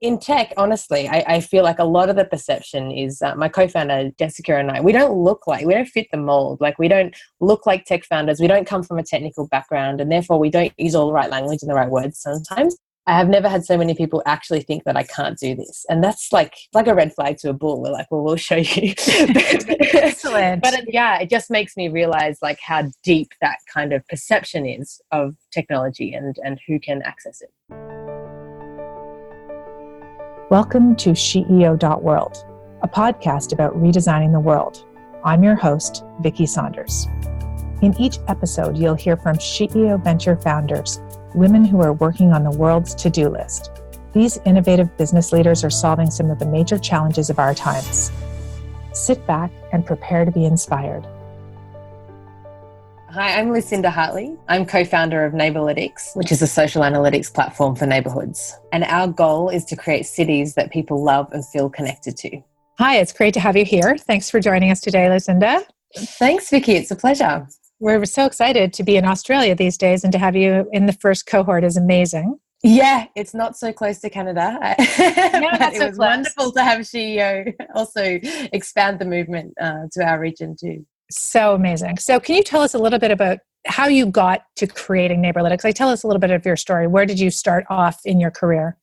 In tech, honestly, I feel like a lot of the perception is my co-founder, Jessica, and I, we don't fit the mold. Like, we don't look like tech founders. We don't come from a technical background, and therefore we don't use all the right language and the right words sometimes. I have never had so many people actually think that I can't do this. And that's like a red flag to a bull. We're like, well, we'll show you. Excellent. But it just makes me realize like how deep that kind of perception is of technology and who can access it. Welcome to SheEO.World, a podcast about redesigning the world. I'm your host, Vicki Saunders. In each episode, you'll hear from SheEO Venture founders, women who are working on the world's to-do list. These innovative business leaders are solving some of the major challenges of our times. Sit back and prepare to be inspired. Hi, I'm Lucinda Hartley. I'm co-founder of Neighbourlytics, which is a social analytics platform for neighbourhoods. And our goal is to create cities that people love and feel connected to. Hi, it's great to have you here. Thanks for joining us today, Lucinda. Thanks, Vicki. It's a pleasure. We're so excited to be in Australia these days, and to have you in the first cohort is amazing. Yeah, it's not so close to Canada. No, it was wonderful to have SheEO also expand the movement to our region too. So amazing. So can you tell us a little bit about how you got to creating Neighbourlytics? Like, tell us a little bit of your story. Where did you start off in your career?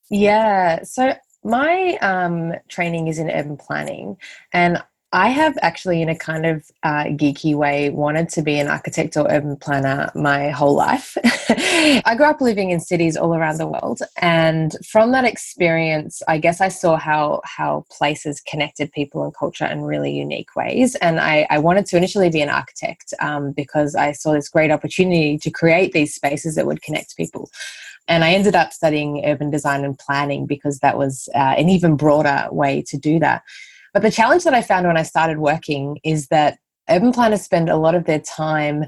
Yeah, so my training is in urban planning, and I have actually, in a kind of geeky way, wanted to be an architect or urban planner my whole life. I grew up living in cities all around the world, and from that experience, I guess I saw how places connected people and culture in really unique ways. And I wanted to initially be an architect because I saw this great opportunity to create these spaces that would connect people. And I ended up studying urban design and planning because that was an even broader way to do that. But the challenge that I found when I started working is that urban planners spend a lot of their time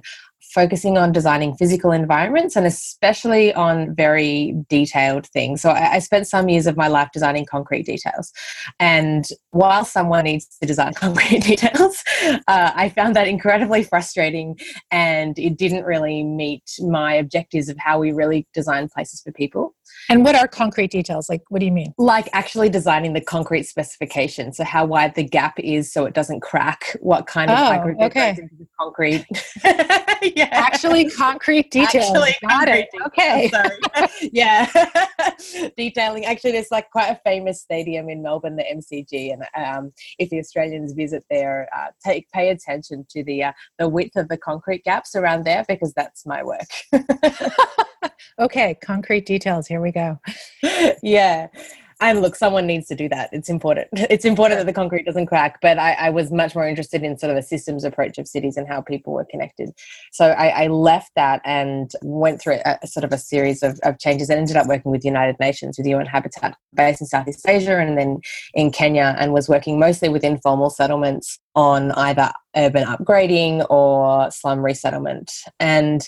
focusing on designing physical environments, and especially on very detailed things. So I spent some years of my life designing concrete details. And while someone needs to design concrete details, I found that incredibly frustrating, and it didn't really meet my objectives of how we really design places for people. And what are concrete details? Like, what do you mean? Like actually designing the concrete specification. So how wide the gap is so it doesn't crack, what kind of aggregate goes into the concrete. Yeah. Actually concrete details. Got it. Okay. Yeah. Detailing. Actually, there's like quite a famous stadium in Melbourne, the MCG. And if the Australians visit there, pay attention to the width of the concrete gaps around there, because that's my work. Okay, concrete details. Here we go. Yeah. And look, someone needs to do that. It's important. It's important that the concrete doesn't crack. But I was much more interested in sort of a systems approach of cities and how people were connected. So I left that and went through a sort of a series of changes, and ended up working with United Nations, with UN Habitat, based in Southeast Asia and then in Kenya, and was working mostly with informal settlements on either urban upgrading or slum resettlement. And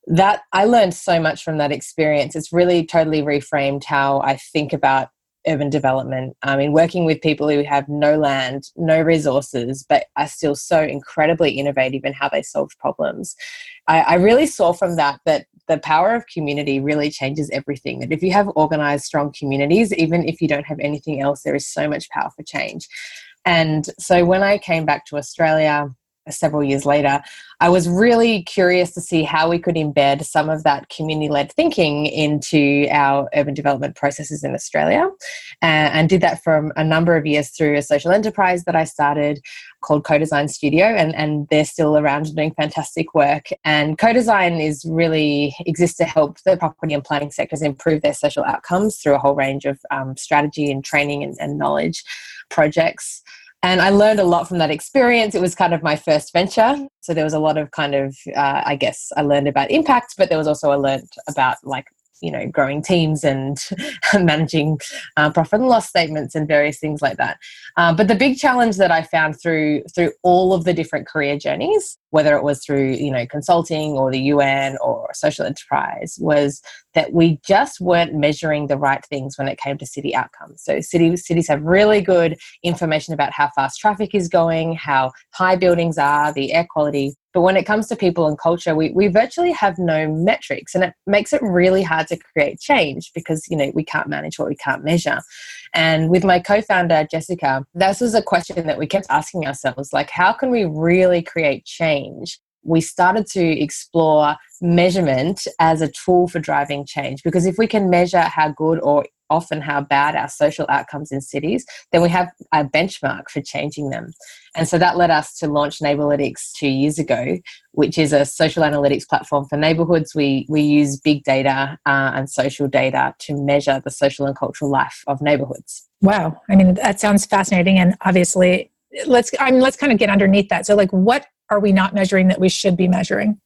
that I learned so much from that experience. It's really totally reframed how I think about urban development. I mean, working with people who have no land, no resources, but are still so incredibly innovative in how they solve problems. I really saw from that the power of community really changes everything. That if you have organized, strong communities, even if you don't have anything else, there is so much power for change. And so when I came back to Australia several years later, I was really curious to see how we could embed some of that community-led thinking into our urban development processes in Australia, and did that for a number of years through a social enterprise that I started called CoDesign Studio, and they're still around doing fantastic work. And CoDesign exists to help the property and planning sectors improve their social outcomes through a whole range of strategy and training and knowledge projects. And I learned a lot from that experience. It was kind of my first venture. So there was a lot of kind of, I guess I learned about impact, but there was also I learned about growing teams and managing profit and loss statements and various things like that. But the big challenge that I found through all of the different career journeys, whether it was through, consulting or the UN or social enterprise, was that we just weren't measuring the right things when it came to city outcomes. So cities have really good information about how fast traffic is going, how high buildings are, the air quality. But when it comes to people and culture, we virtually have no metrics, and it makes it really hard to create change because, we can't manage what we can't measure. And with my co-founder, Jessica, this was a question that we kept asking ourselves, like, how can we really create change? We started to explore measurement as a tool for driving change, because if we can measure how good or often how bad our social outcomes in cities, then we have a benchmark for changing them. And so that led us to launch Neighbourlytics 2 years ago, which is a social analytics platform for neighbourhoods. We use big data and social data to measure the social and cultural life of neighbourhoods. Wow. I mean, that sounds fascinating. And obviously, let's kind of get underneath that. So, like, what are we not measuring that we should be measuring?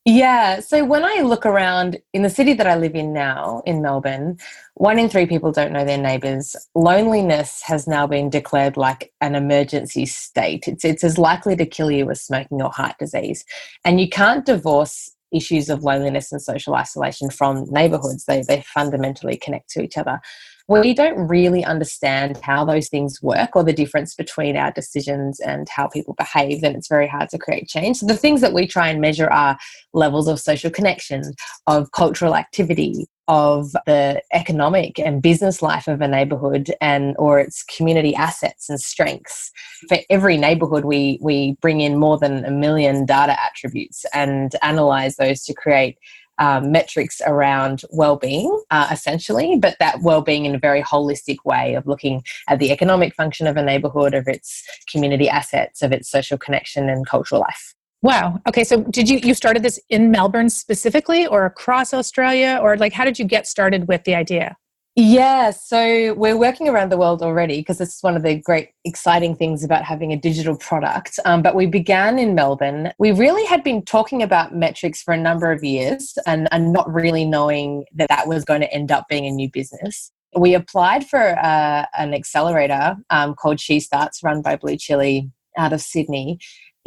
Yeah. So when I look around in the city that I live in now, in Melbourne, 1 in 3 people don't know their neighbours. Loneliness has now been declared like an emergency state. It's as likely to kill you as smoking or heart disease. And you can't divorce issues of loneliness and social isolation from neighbourhoods. They fundamentally connect to each other. We don't really understand how those things work or the difference between our decisions and how people behave, then it's very hard to create change. So the things that we try and measure are levels of social connection, of cultural activity, of the economic and business life of a neighbourhood or its community assets and strengths. For every neighbourhood, we bring in more than 1 million data attributes and analyse those to create metrics around well-being, essentially, but that well-being in a very holistic way of looking at the economic function of a neighbourhood, of its community assets, of its social connection and cultural life. Wow. Okay. So did you started this in Melbourne specifically or across Australia, or like, how did you get started with the idea? Yeah, so we're working around the world already because this is one of the great exciting things about having a digital product. But we began in Melbourne. We really had been talking about metrics for a number of years and not really knowing that was going to end up being a new business. We applied for an accelerator called She Starts, run by Blue Chili out of Sydney.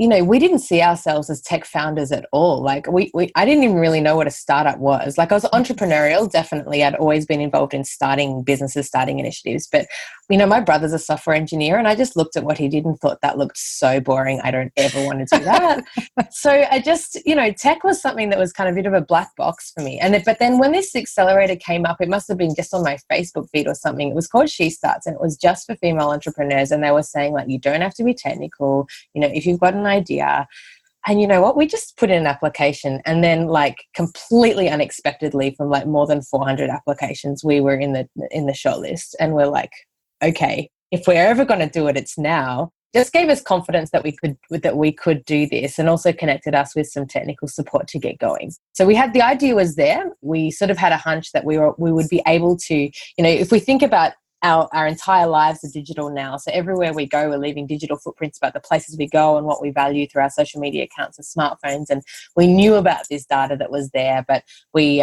We didn't see ourselves as tech founders at all. Like I didn't even really know what a startup was. Like I was entrepreneurial, definitely. I'd always been involved in starting businesses, starting initiatives. But, my brother's a software engineer and I just looked at what he did and thought that looked so boring. I don't ever want to do that. So I just, tech was something that was kind of a bit of a black box for me. But then when this accelerator came up, it must have been just on my Facebook feed or something. It was called She Starts and it was just for female entrepreneurs. And they were saying like, you don't have to be technical. If you've got an idea. And you know what? We just put in an application and then like completely unexpectedly from like more than 400 applications, we were in the shortlist and we're like, okay, if we're ever going to do it, it's now. Just gave us confidence that we could do this and also connected us with some technical support to get going. So we had the idea was there. We sort of had a hunch that we would be able to, if we think about our entire lives are digital now. So everywhere we go, we're leaving digital footprints about the places we go and what we value through our social media accounts and smartphones. And we knew about this data that was there, but we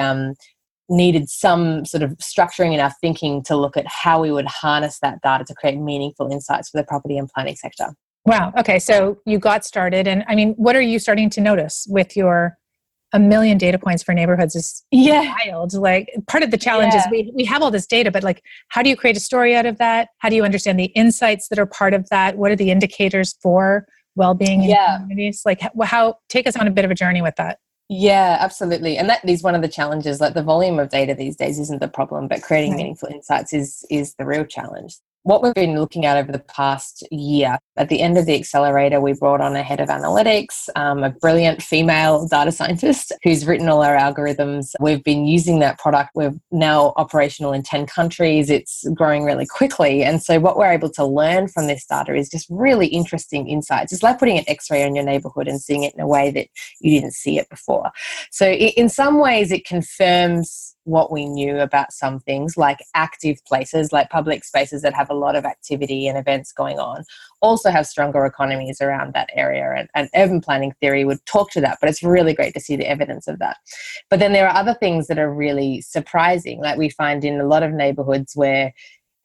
needed some sort of structuring in our thinking to look at how we would harness that data to create meaningful insights for the property and planning sector. Wow. Okay. So you got started. And I mean, what are you starting to notice with your 1 million data points for neighborhoods is wild. Like part of the challenge is we have all this data, but like, how do you create a story out of that? How do you understand the insights that are part of that? What are the indicators for well-being in communities? Like take us on a bit of a journey with that. Yeah, absolutely. And that is one of the challenges. Like the volume of data these days isn't the problem, but creating meaningful insights is the real challenge. What we've been looking at over the past year, at the end of the accelerator, we brought on a head of analytics, a brilliant female data scientist who's written all our algorithms. We've been using that product. We're now operational in 10 countries. It's growing really quickly. And so what we're able to learn from this data is just really interesting insights. It's like putting an X-ray on your neighborhood and seeing it in a way that you didn't see it before. So in some ways, it confirms what we knew about some things, like active places, like public spaces that have a lot of activity and events going on, also have stronger economies around that area. And urban planning theory would talk to that, but it's really great to see the evidence of that. But then there are other things that are really surprising, like we find in a lot of neighbourhoods where,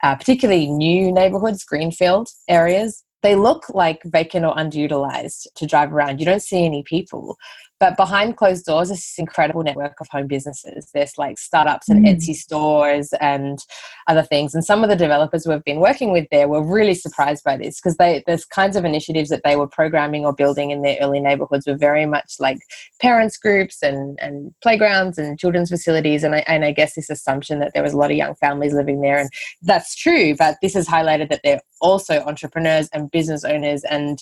particularly new neighbourhoods, greenfield areas, they look like vacant or underutilized to drive around. You don't see any people. But behind closed doors is this incredible network of home businesses. There's like startups and Etsy stores and other things. And some of the developers we've been working with there were really surprised by this, because there's kinds of initiatives that they were programming or building in their early neighborhoods were very much like parents groups and playgrounds and children's facilities. And I guess this assumption that there was a lot of young families living there. And that's true, but this has highlighted that they're also entrepreneurs and business owners, and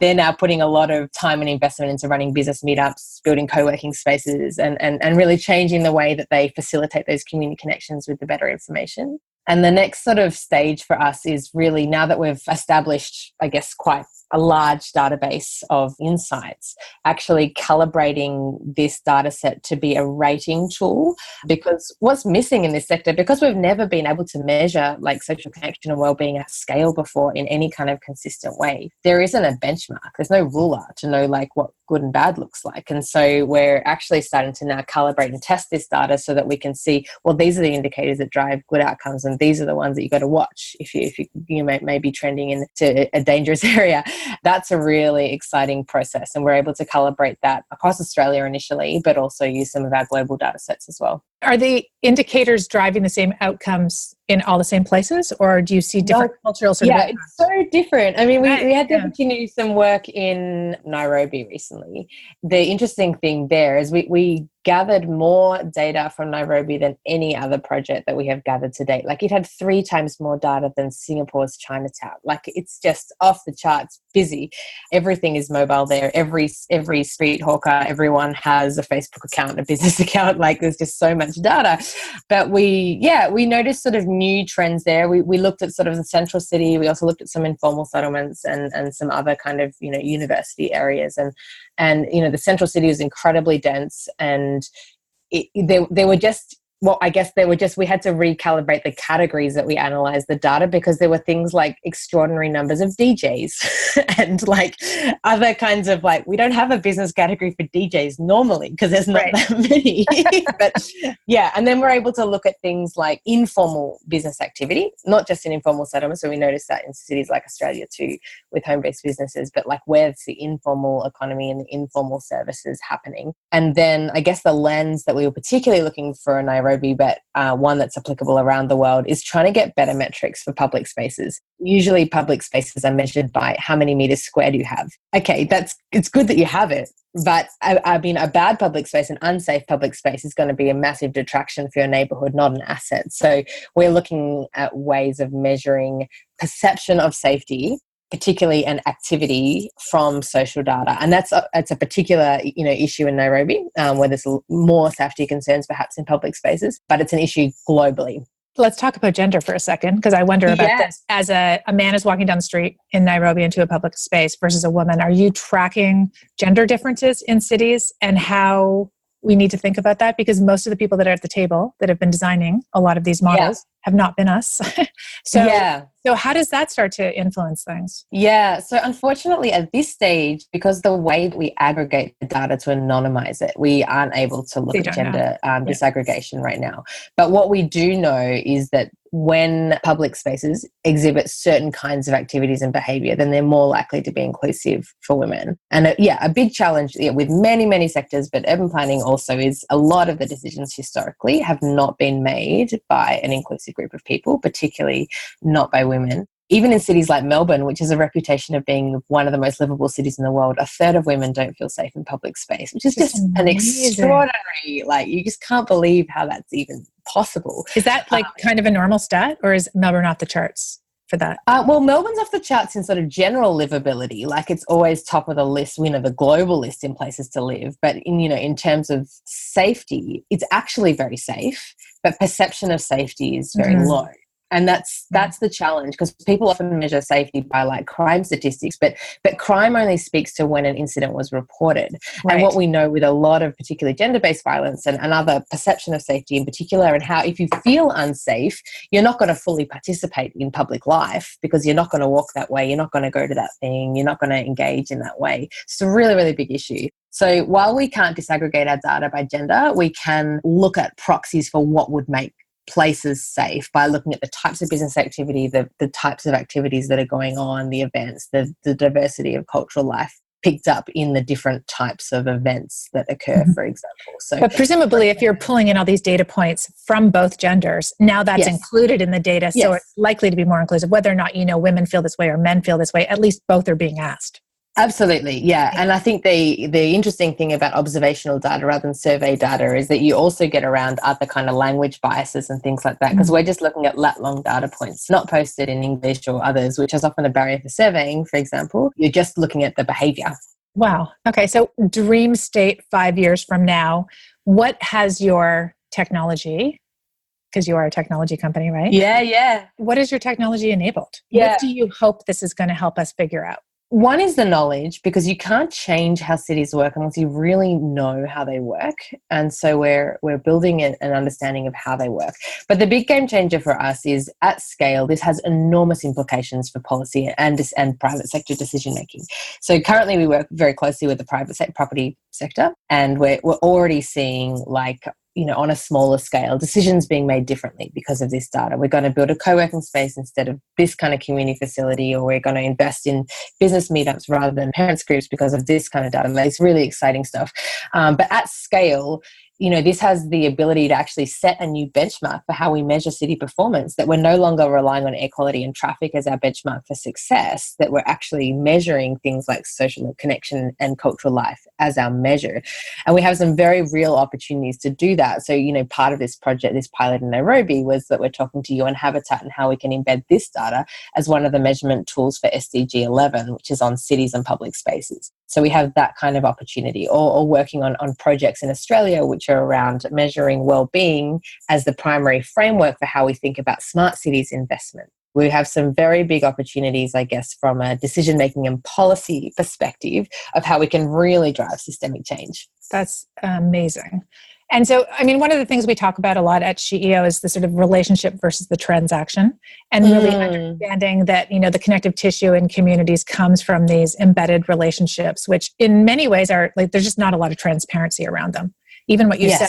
they're now putting a lot of time and investment into running business meetups, building co-working spaces, and really changing the way that they facilitate those community connections with the better information. And the next sort of stage for us is really, now that we've established, I guess, quite a large database of insights, actually calibrating this data set to be a rating tool. Because what's missing in this sector, because we've never been able to measure like social connection and wellbeing at scale before in any kind of consistent way, there isn't a benchmark. There's no ruler to know like what good and bad looks like. And so we're actually starting to now calibrate and test this data so that we can see, well, these are the indicators that drive good outcomes, and these are the ones that you got to watch if you may be trending into a dangerous area. That's a really exciting process, and we're able to calibrate that across Australia initially, but also use some of our global data sets as well. Are the indicators driving the same outcomes in all the same places, or do you see different cultural sort of it's so different. I mean, we had to continue some work in Nairobi recently. The interesting thing there is we gathered more data from Nairobi than any other project that we have gathered to date. Like, it had 3 times more data than Singapore's Chinatown. Like, it's just off the charts busy. Everything is mobile there. Every street hawker, everyone has a Facebook account, a business account. Like, there's just so much data. But we noticed sort of new trends there. We looked at sort of the central city. We also looked at some informal settlements and some other kind of, university areas. And the central city was incredibly dense, and they were just, well, I guess they were just, we had to recalibrate the categories that we analyzed the data, because there were things like extraordinary numbers of DJs and like other kinds of, like, we don't have a business category for DJs normally because there's not that many. But yeah, and then we're able to look at things like informal business activity, not just in informal settlements. So we noticed that in cities like Australia too, with home-based businesses, but like where's the informal economy and the informal services happening. And then I guess the lens that we were particularly looking for in Nairobi, but one that's applicable around the world, is trying to get better metrics for public spaces. Usually public spaces are measured by how many meters square do you have. Okay, it's good that you have it, but I mean, a bad public space, an unsafe public space, is going to be a massive detraction for your neighborhood, not an asset. So we're looking at ways of measuring perception of safety, particularly an activity, from social data. And that's a particular issue in Nairobi, where there's more safety concerns perhaps in public spaces, but it's an issue globally. Let's talk about gender for a second, because I wonder about this. As a man is walking down the street in Nairobi into a public space versus a woman, are you tracking gender differences in cities and how we need to think about that? Because most of the people that are at the table that have been designing a lot of these models have not been us. So how does that start to influence things? Yeah. So unfortunately at this stage, because the way that we aggregate the data to anonymize it, we aren't able to look at gender disaggregation right now. But what we do know is that when public spaces exhibit certain kinds of activities and behaviour, then they're more likely to be inclusive for women. And a big challenge with many, many sectors, but urban planning also, is a lot of the decisions historically have not been made by an inclusive group of people, particularly not by women. Even in cities like Melbourne, which has a reputation of being one of the most livable cities in the world, 1/3 of women don't feel safe in public space, which is just an extraordinary, like, you just can't believe how that's even possible. Is that like kind of a normal stat, or is Melbourne off the charts for that? Well, Melbourne's off the charts in sort of general livability. Like, it's always top of the list, the global list in places to live. But in terms of safety, it's actually very safe, but perception of safety is very low. And that's the challenge, because people often measure safety by like crime statistics, but crime only speaks to when an incident was reported. Right. And what we know with a lot of particularly gender-based violence and other perception of safety in particular, and how if you feel unsafe, you're not going to fully participate in public life, because you're not going to walk that way, you're not going to go to that thing, you're not going to engage in that way. It's a really, really big issue. So while we can't disaggregate our data by gender, we can look at proxies for what would make places safe by looking at the types of business activity, the types of activities that are going on, the events, the diversity of cultural life. picked up in the different types of events that occur, for example. So, but presumably if you're pulling in all these data points from both genders, now that's included in the data. So it's likely to be more inclusive, whether or not, women feel this way or men feel this way, at least both are being asked. Absolutely, yeah. And I think the interesting thing about observational data rather than survey data is that you also get around other kind of language biases and things like that, because we're just looking at lat-long data points, not posted in English or others, which is often a barrier for surveying, for example. You're just looking at the behaviour. Wow. Okay, so dream state 5 years from now, what has your technology, because you are a technology company, right? Yeah. What is your technology enabled? Yeah. What do you hope this is going to help us figure out? One is the knowledge, because you can't change how cities work unless you really know how they work. And so we're building an understanding of how they work. But the big game changer for us is at scale, this has enormous implications for policy and private sector decision making. So currently we work very closely with the private property sector, and we're already seeing on a smaller scale, decisions being made differently because of this data. We're going to build a co-working space instead of this kind of community facility, or we're going to invest in business meetups rather than parents groups because of this kind of data. It's really exciting stuff. But at scale, this has the ability to actually set a new benchmark for how we measure city performance, that we're no longer relying on air quality and traffic as our benchmark for success, that we're actually measuring things like social connection and cultural life as our measure. And we have some very real opportunities to do that. So, part of this project, this pilot in Nairobi, was that we're talking to UN Habitat and how we can embed this data as one of the measurement tools for SDG 11, which is on cities and public spaces. So we have that kind of opportunity, or working on projects in Australia which are around measuring well-being as the primary framework for how we think about smart cities investment. We have some very big opportunities, I guess, from a decision-making and policy perspective of how we can really drive systemic change. That's amazing. And so, one of the things we talk about a lot at SheEO is the sort of relationship versus the transaction, and really understanding that, the connective tissue in communities comes from these embedded relationships, which in many ways are there's just not a lot of transparency around them. Even what you said,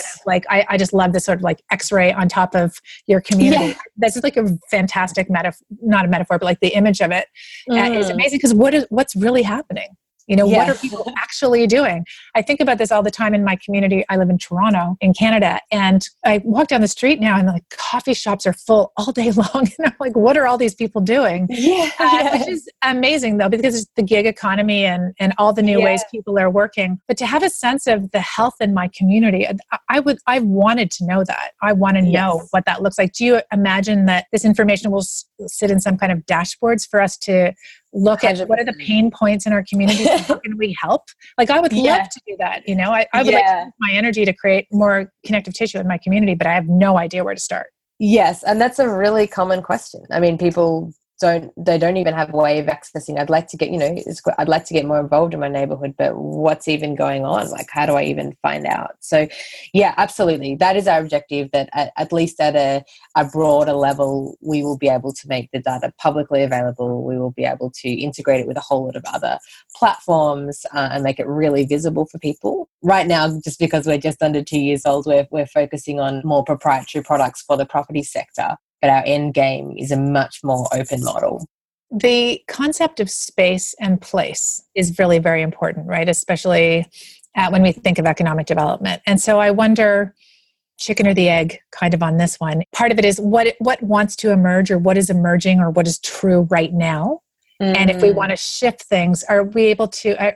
I just love this sort of X-ray on top of your community. Yeah. This is a fantastic not a metaphor, but the image of it is amazing, because what's really happening? What are people actually doing? I think about this all the time in my community. I live in Toronto, in Canada, and I walk down the street now and coffee shops are full all day long. And I'm what are all these people doing? Which is amazing, though, because it's the gig economy and all the new ways people are working. But to have a sense of the health in my community, I wanted to know that. I want to know what that looks like. Do you imagine that this information will sit in some kind of dashboards for us to look at what are the pain points in our communities and how can we help? I would love to do that. I would like to use my energy to create more connective tissue in my community, but I have no idea where to start. Yes. And that's a really common question. People don't even have a way of accessing. I'd like to get, I'd like to get more involved in my neighborhood, but what's even going on? How do I even find out? So absolutely. That is our objective, that at least at a broader level, we will be able to make the data publicly available. We will be able to integrate it with a whole lot of other platforms and make it really visible for people. Right now, just because we're just under 2 years old, we're focusing on more proprietary products for the property sector. But our end game is a much more open model. The concept of space and place is really very important, right? Especially when we think of economic development. And so I wonder, chicken or the egg kind of on this one. Part of it is what wants to emerge, or what is emerging, or what is true right now. And if we want to shift things, are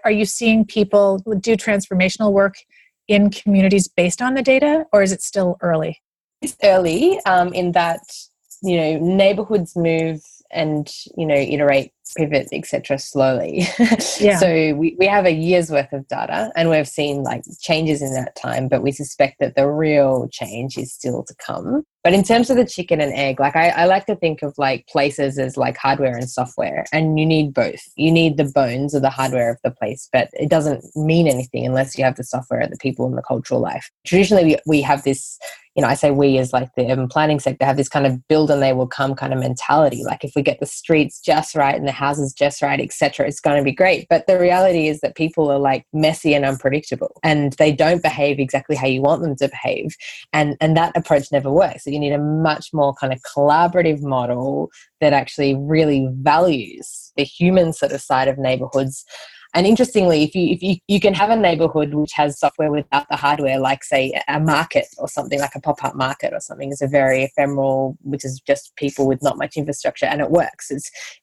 you seeing people do transformational work in communities based on the data, or is it still early? It's early in that, neighborhoods move and, iterate, pivot, etc. slowly. So we have a year's worth of data, and we've seen changes in that time, but we suspect that the real change is still to come. But in terms of the chicken and egg, I like to think of places as hardware and software, and you need both. You need the bones of the hardware of the place, but it doesn't mean anything unless you have the software, the people, and the cultural life. Traditionally, we have this, I say we as the urban planning sector have this kind of build and they will come kind of mentality. If we get the streets just right and the houses just right, etc., it's going to be great. But the reality is that people are messy and unpredictable, and they don't behave exactly how you want them to behave. And that approach never works. So you need a much more kind of collaborative model that actually really values the human sort of side of neighborhoods. And interestingly, if you can have a neighborhood which has software without the hardware, like say a market or something, like a pop-up market or something, is a very ephemeral, which is just people with not much infrastructure, and it works.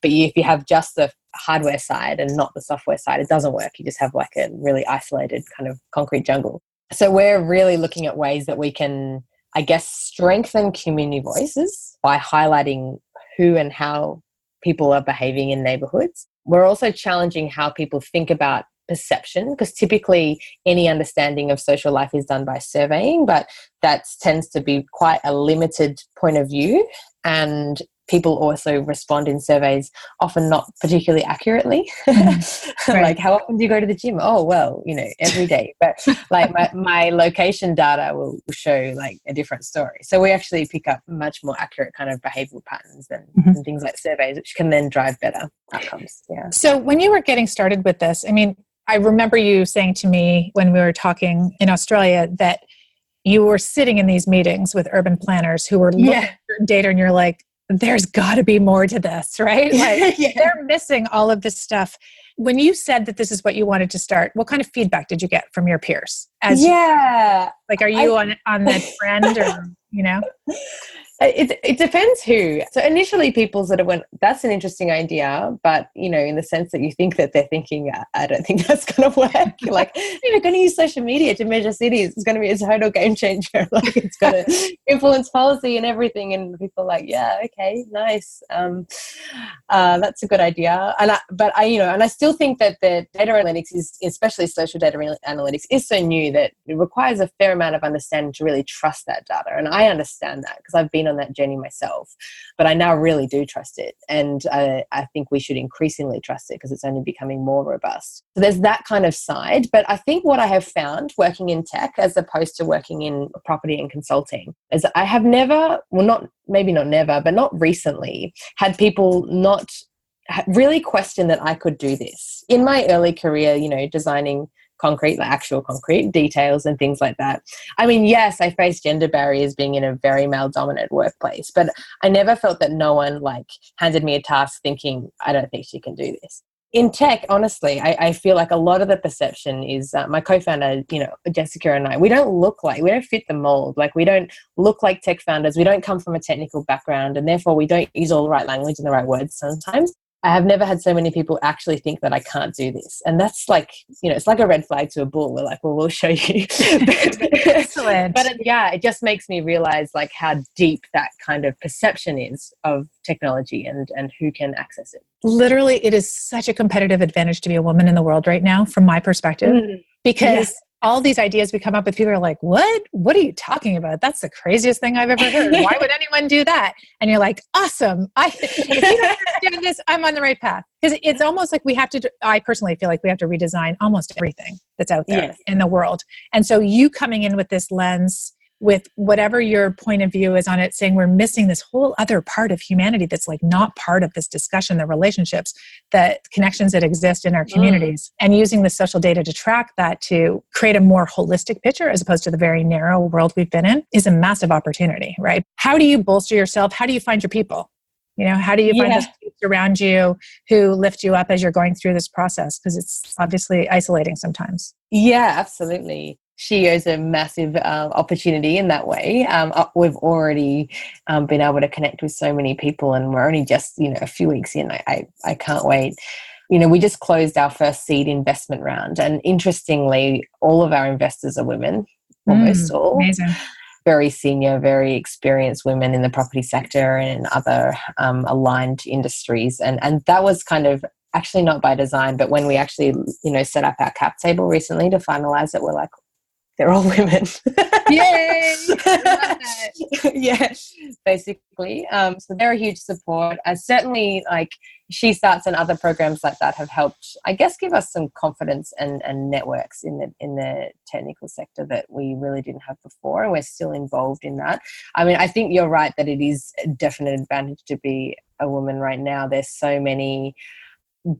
But if you have just the hardware side and not the software side, it doesn't work. You just have like a really isolated kind of concrete jungle. So we're really looking at ways that we can, I guess, strengthen community voices by highlighting who and how people are behaving in neighborhoods. We're also challenging how people think about perception, because typically any understanding of social life is done by surveying, but that tends to be quite a limited point of view, and people also respond in surveys often not particularly accurately. Right. Like, how often do you go to the gym? Oh, well, every day. But like my location data will show like a different story. So we actually pick up much more accurate kind of behavioral patterns than things like surveys, which can then drive better outcomes. Yeah. So when you were getting started with this, I mean, I remember you saying to me when we were talking in Australia that you were sitting in these meetings with urban planners who were looking at data, and you're like, there's got to be more to this, right? Like they're missing all of this stuff. When you said that this is what you wanted to start, what kind of feedback did you get from your peers? Are you on the trend or, It depends who. So initially people sort of went, that's an interesting idea, but, in the sense that you think that they're thinking, I don't think that's going to work. Like, you're going to use social media to measure cities. It's going to be a total game changer. Like, it's going to influence policy and everything. And people are like, yeah, okay, nice. That's a good idea. And I still think that the data analytics is, especially social data analytics, is so new that it requires a fair amount of understanding to really trust that data. And I understand that because I've been on that journey myself, but I now really do trust it, and I think we should increasingly trust it because it's only becoming more robust. So there's that kind of side, but I think what I have found working in tech as opposed to working in property and consulting is I have never, not recently, had people not really question that I could do this. In my early career, designing concrete, like actual concrete details and things like that. I mean, yes, I faced gender barriers being in a very male-dominant workplace, but I never felt that no one handed me a task thinking, I don't think she can do this. In tech, honestly, I feel like a lot of the perception is my co-founder, Jessica and I, we don't fit the mold. Like, we don't look like tech founders. We don't come from a technical background, and therefore we don't use all the right language and the right words sometimes. I have never had so many people actually think that I can't do this. And that's like, it's like a red flag to a bull. We're like, well, we'll show you. Excellent. But it just makes me realize like how deep that kind of perception is of technology and who can access it. Literally, it is such a competitive advantage to be a woman in the world right now, from my perspective, because all these ideas we come up with, people are like, what are you talking about? That's the craziest thing I've ever heard. Why would anyone do that? And you're like, awesome. If you don't understand this, I'm on the right path. Because it's almost like I personally feel like we have to redesign almost everything that's out there in the world. And so you coming in with this lens, with whatever your point of view is on it, saying we're missing this whole other part of humanity that's like not part of this discussion, the relationships, the connections that exist in our communities, and using the social data to track that to create a more holistic picture as opposed to the very narrow world we've been in is a massive opportunity, right? How do you bolster yourself? How do you find your people? How do you find those people around you who lift you up as you're going through this process? Because it's obviously isolating sometimes. Yeah, absolutely. SheEO is a massive opportunity in that way. We've already been able to connect with so many people, and we're only just, a few weeks in. I can't wait. We just closed our first seed investment round, and interestingly, all of our investors are women, almost all. Amazing. Very senior, very experienced women in the property sector and in other aligned industries. And that was kind of actually not by design, but when we actually, set up our cap table recently to finalize it, we're like, they're all women. Yay! Yeah, basically. So they're a huge support. Certainly, like She Starts and other programs like that have helped, I guess, give us some confidence and networks in the technical sector that we really didn't have before, and we're still involved in that. I mean, I think you're right that it is a definite advantage to be a woman right now. There's so many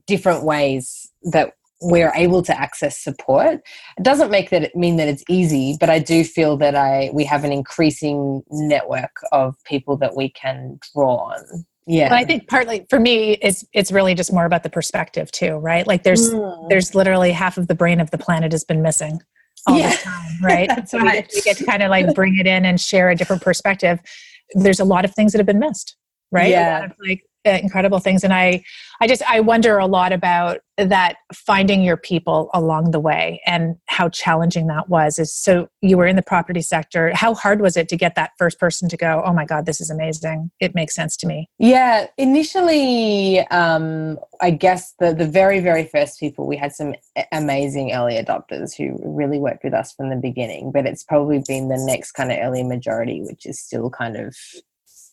different ways that we're able to access support. It doesn't mean that it's easy, but I do feel that we have an increasing network of people that we can draw on Yeah. But I think partly for me, it's really just more about the perspective too, right? Like there's literally half of the brain of the planet has been missing all this time, right? That's so right. we get to kind of like bring it in and share a different perspective. There's a lot of things that have been missed, right? Yeah. A lot of like incredible things. And I wonder a lot about that, finding your people along the way and how challenging that was. So you were in the property sector. How hard was it to get that first person to go, oh my God, this is amazing. It makes sense to me. Yeah, initially, I guess the very, very first people, we had some amazing early adopters who really worked with us from the beginning, but it's probably been the next kind of early majority, which is still kind of,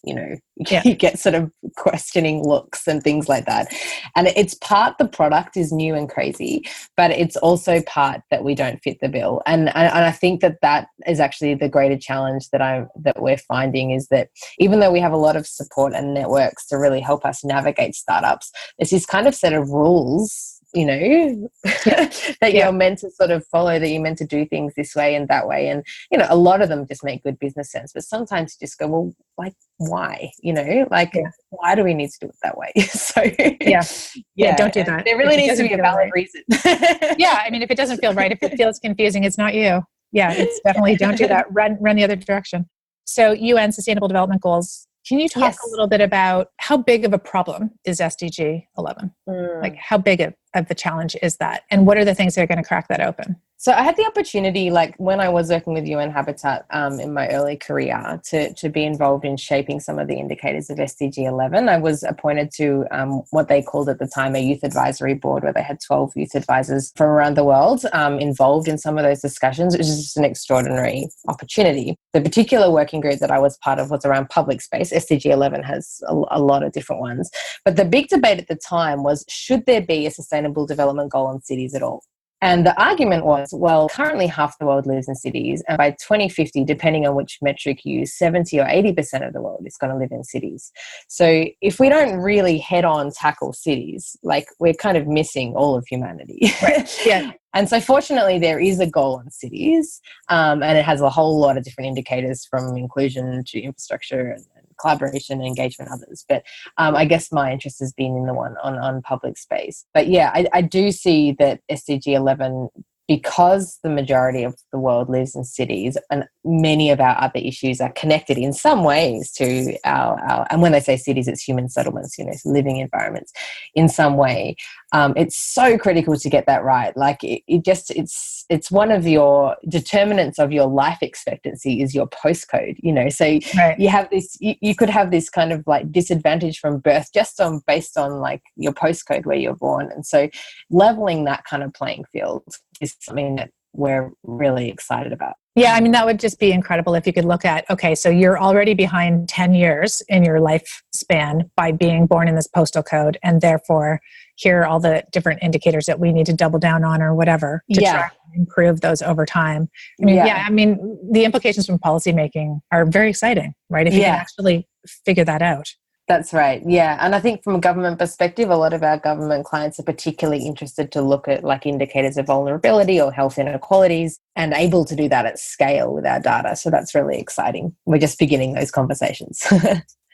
you get sort of questioning looks and things like that. And it's part the product is new and crazy, but it's also part that we don't fit the bill. And I think that is actually the greater challenge that we're finding, is that even though we have a lot of support and networks to really help us navigate startups, there's this kind of set of rules, that you're meant to sort of follow, that you're meant to do things this way and that way. And, a lot of them just make good business sense, but sometimes you just go, well, like, why? Why do we need to do it that way? So don't do that. There really needs to be a valid reason. I mean, if it doesn't feel right, if it feels confusing, it's not you. Yeah, it's definitely, don't do that. Run the other direction. So UN Sustainable Development Goals. Can you talk a little bit about how big of a problem is SDG 11? Like how big of the challenge is that? And what are the things that are going to crack that open? So I had the opportunity, like when I was working with UN Habitat in my early career, to be involved in shaping some of the indicators of SDG 11. I was appointed to what they called at the time a youth advisory board, where they had 12 youth advisors from around the world involved in some of those discussions, which is just an extraordinary opportunity. The particular working group that I was part of was around public space. SDG 11 has a lot of different ones. But the big debate at the time was, should there be a sustainable development goal on cities at all? And the argument was, well, currently half the world lives in cities, and by 2050, depending on which metric you use, 70 or 80% of the world is going to live in cities. So if we don't really head on tackle cities, like, we're kind of missing all of humanity. Right. Yeah. And so fortunately, there is a goal on cities, and it has a whole lot of different indicators, from inclusion to infrastructure and collaboration and engagement, others. But I guess my interest has been in the one on public space. But yeah, I do see that SDG 11, because the majority of the world lives in cities, and many of our other issues are connected in some ways to our and when they say cities, it's human settlements, living environments in some way. It's so critical to get that right. Like it's one of your determinants of your life expectancy is your postcode, so right. You have this, you could have this kind of like disadvantage from birth just based on like your postcode where you're born. And so leveling that kind of playing field is something that we're really excited about. Yeah, I mean, that would just be incredible if you could look at, okay, so you're already behind 10 years in your lifespan by being born in this postal code, and therefore here are all the different indicators that we need to double down on or whatever to try and improve those over time. I mean, the implications from policymaking are very exciting, right? If you can actually figure that out. That's right. Yeah. And I think from a government perspective, a lot of our government clients are particularly interested to look at like indicators of vulnerability or health inequalities, and able to do that at scale with our data. So that's really exciting. We're just beginning those conversations.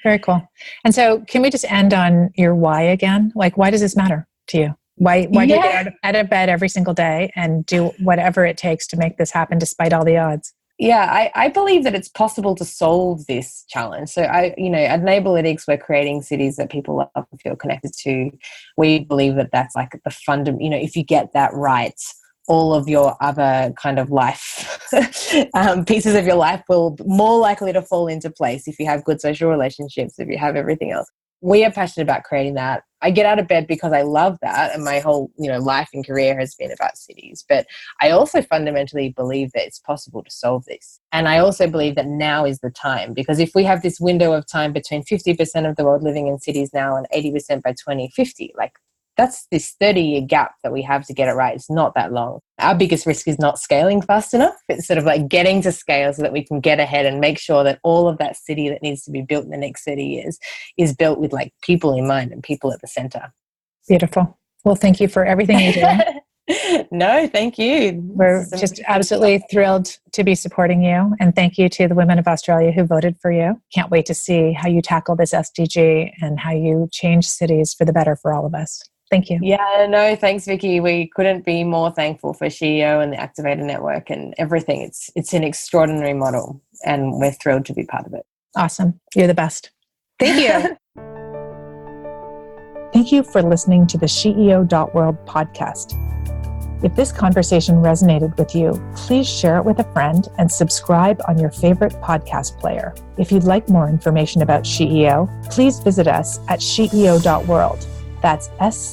Very cool. And so can we just end on your why again? Like, why does this matter to you? Why do you get out of bed every single day and do whatever it takes to make this happen despite all the odds? Yeah, I believe that it's possible to solve this challenge. So at Neighbourlytics, we're creating cities that people love and feel connected to. We believe that that's like the fundamental, if you get that right, all of your other kind of life pieces of your life will be more likely to fall into place if you have good social relationships, if you have everything else. We are passionate about creating that. I get out of bed because I love that, and my whole life and career has been about cities. But I also fundamentally believe that it's possible to solve this. And I also believe that now is the time, because if we have this window of time between 50% of the world living in cities now and 80% by 2050, like that's this 30-year gap that we have to get it right. It's not that long. Our biggest risk is not scaling fast enough. It's sort of like getting to scale so that we can get ahead and make sure that all of that city that needs to be built in the next 30 years is built with like people in mind and people at the center. Beautiful. Well, thank you for everything you do. No, thank you. We're just absolutely thrilled to be supporting you. And thank you to the women of Australia who voted for you. Can't wait to see how you tackle this SDG and how you change cities for the better for all of us. Thank you. Yeah, no, thanks, Vicky. We couldn't be more thankful for SheEO and the Activator Network and everything. It's an extraordinary model, and we're thrilled to be part of it. Awesome. You're the best. Thank you. Thank you for listening to the SheEO.World podcast. If this conversation resonated with you, please share it with a friend and subscribe on your favorite podcast player. If you'd like more information about SheEO, please visit us at SheEO.World. That's SheEO.World.